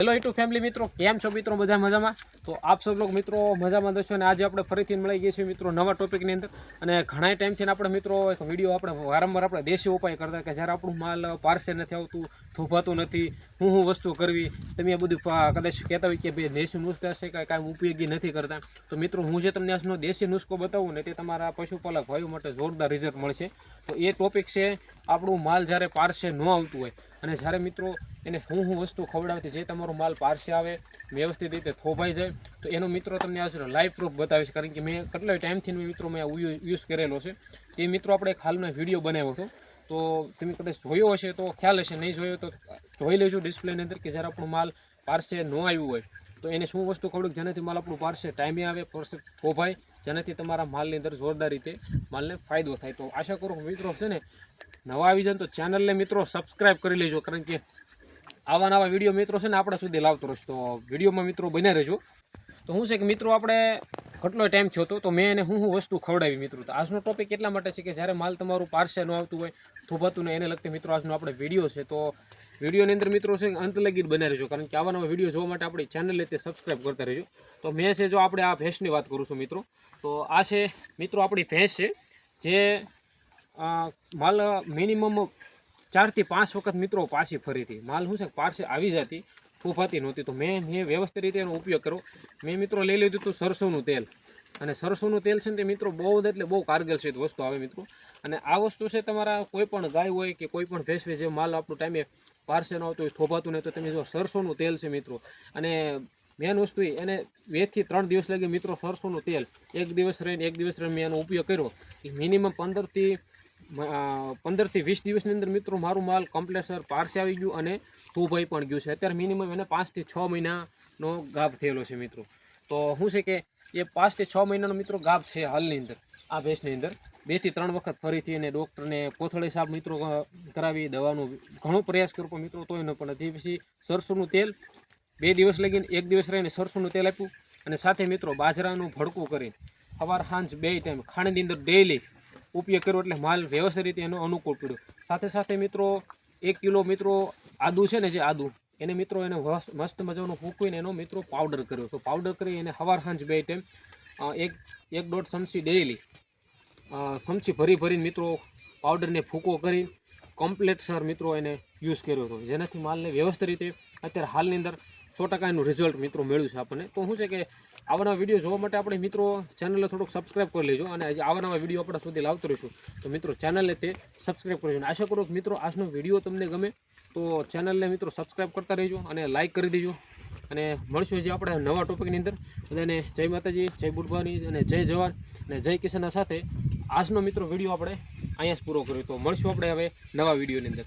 Hello YouTube family મિત્રો, કેમ છો મિત્રો? બધા મજામાં? તો આપ સૌ લોકો મિત્રો મજામાં દશો અને આજે આપણે ફરીથી મળી ગઈ છીએ મિત્રો નવા ટોપિકની અંદર. અને ઘણા ટાઈમથી આપણે મિત્રો એક વિડીયો આપણે વારંવાર આપણે દેશી ઉપાય કરતા કે જ્યારે આપણું માલ પાર્સલ નથી આવતું, થોભાતું નથી, હું વસ્તુ કરવી, તમે આ બધું કદાચ કહેતા હોય કે ભાઈ દેશી નુસ્ખા છે કે કાંઈ ઉપયોગી નથી કરતા. તો મિત્રો હું જે તમને આજનો દેશી નુસ્ખો બતાવું ને તે તમારા પશુપાલક ભાઈઓ માટે જોરદાર રિઝલ્ટ મળશે. તો એ ટોપિક છે આપણું માલ જ્યારે પાર્સલ ન આવતું હોય અને જ્યારે મિત્રો એને હું વસ્તુ ખવડાવતી જે તમારો માલ પાર્સલ આવે વ્યવસ્થિત રીતે થોભાઈ જાય, તો એનો મિત્રો તમને આજે લાઈવ પ્રૂફ બતાવીશ. કારણ કે મેં કેટલાય ટાઈમથી મિત્રો મેં યુઝ કરેલો છે. તે મિત્રો આપણે એક હાલનો વિડીયો બનાવ્યો હતો, તો તમે કદાચ જોયો હશે તો ખ્યાલ હશે, નહીં જોયો તો જોઈ લેજો ડિસ્પ્લેની અંદર કે જ્યારે આપણું માલ પાર્સલ ન આવ્યું હોય તો એને શું વસ્તુ ખવડાવું જેનાથી માલ આપણું પાર્સલ ટાઈમે આવે, પાર્સલ થોભાય, જેનાથી તમારા માલની અંદર જોરદાર રીતે માલને ફાયદો થાય. તો આશા કરું મિત્રો છે ને નવા આવી જાય તો ચેનલને મિત્રો સબસ્ક્રાઈબ કરી લેજો, કારણ કે આવા નવા વિડીયો મિત્રો છે ને આપણા સુધી લાવતો રહીશ. તો વિડીયોમાં મિત્રો બન્યા રહેજો. તો શું છે કે મિત્રો આપણે કેટલો ટાઈમ થયો હતો તો મેં એને હું વસ્તુ ખવડાવી મિત્રો. તો આજનો ટોપિક એટલા માટે છે કે જ્યારે માલ તમારું પાર્સલ ન આવતું હોય, થોભાતું ને એને લગતી મિત્રો આજનો આપણે વિડીયો છે. તો વિડીયોની અંદર મિત્રો છે અંત લગી બન્યા રહેજો, કારણ કે આવા નવા વિડીયો જોવા માટે આપણી ચેનલને તે સબસ્ક્રાઈબ કરતા રહેજો. તો મેં છે જો આપણે આ ભેંસની વાત કરું છું મિત્રો, તો આ છે મિત્રો આપણી ભેંસ છે જે માલ મિનિમમ 4 થી 5 વખત મિત્રો પાછી ફરી હતી. માલ શું છે પાર્સલ આવી જતી, થોભાતી નહોતી. તો મેં વ્યવસ્થિત રીતે એનો ઉપયોગ કર્યો. મેં મિત્રો લઈ લીધું હતું સરસોનું તેલ, અને સરસોનું તેલ છે ને તે મિત્રો બહુ એટલે બહુ કારગર વસ્તુ આવે મિત્રો. અને આ વસ્તુ છે તમારા કોઈ પણ ગાય હોય કે કોઈ પણ ભેંસ હોય જે માલ આપણું ટાઈમે પાર્સલ ન આવતું હોય, થોભાતું નહીં, તો તમે જો સરસોનું તેલ છે મિત્રો. અને મેન વસ્તુ એને 2 થી 3 દિવસ લાગે મિત્રો સરસોનું તેલ એક દિવસ રહીને મેં એનો ઉપયોગ કર્યો. મિનિમમ 15 થી 20 દિવસની અંદર મિત્રો મારું માલ કમ્પ્લેસર પાર્સલ આવી ગયું અને થોભાઈ પણ ગયું છે. અત્યારે મિનિમમ એને 5 થી 6 મહિનાનો ગાભ થયેલો છે મિત્રો. તો શું છે કે એ 5 થી 6 મહિનાનો મિત્રો ગાભ છે હાલની અંદર આ ભેંસની અંદર. 2 થી 3 વખત ફરીથી એને ડૉક્ટરને કોથળી સાફ મિત્રો કરાવી, દવાનો ઘણો પ્રયાસ કર્યો પણ મિત્રો તોય ન પણ. તે પછી સરસોનું તેલ 2 દિવસ લગીને 1 દિવસ રહીને સરસોનું તેલ આપ્યું, અને સાથે મિત્રો બાજરાનું ભડકું કરીને સવાર સાંજ 2 ટાઈમ ખાણીની અંદર ડેઈલી ઉપયોગ કર્યો, એટલે માલ વ્યવસ્થિત રીતે એનો અનુકૂળ પડ્યો. સાથે મિત્રો 1 કિલો મિત્રો આદુ છે ને, જે આદુ એને મિત્રો એને મસ્ત મજાનું ફૂંકવીને એનો મિત્રો પાવડર કર્યો. તો પાવડર કરી એને સવાર સાંજ 2 ટાઈમ 1-1.5 ચમચી ડેઈલી ચમચી ભરીને મિત્રો પાવડરને ફૂંકો કરી કમ્પ્લેટ મિત્રો એને યુઝ કર્યો હતો, જેનાથી માલને વ્યવસ્થિત રીતે અત્યારે હાલની અંદર 100% એનું રિઝલ્ટ મિત્રો મળ્યું છે આપણને. તો શું છે કે આવા નવા વિડીયો જોવા માટે આપણે મિત્રો ચેનલને થોડુંક સબસ્ક્રાઈબ કરી લેજો, અને આવા નવા વિડીયો આપણા સુધી લાવતો રહીશું. તો મિત્રો ચેનલને તે સબસ્ક્રાઈબ કરજો. અને આશા કરું કે મિત્રો આજનો વિડીયો તમને ગમે તો ચેનલને મિત્રો સબસ્ક્રાઈબ કરતા રહેજો અને લાઇક કરી દેજો. અને મળશું જે આપણે નવા ટોપિકની અંદર. બધાને જય માતાજી, જય બુઢવાની અને જય જવાન અને જય કિસાનના સાથે આજનો મિત્રો વિડીયો આપણે અહીંયા જ પૂરો કર્યો. તો મળશું આપણે હવે નવા વિડીયોની અંદર.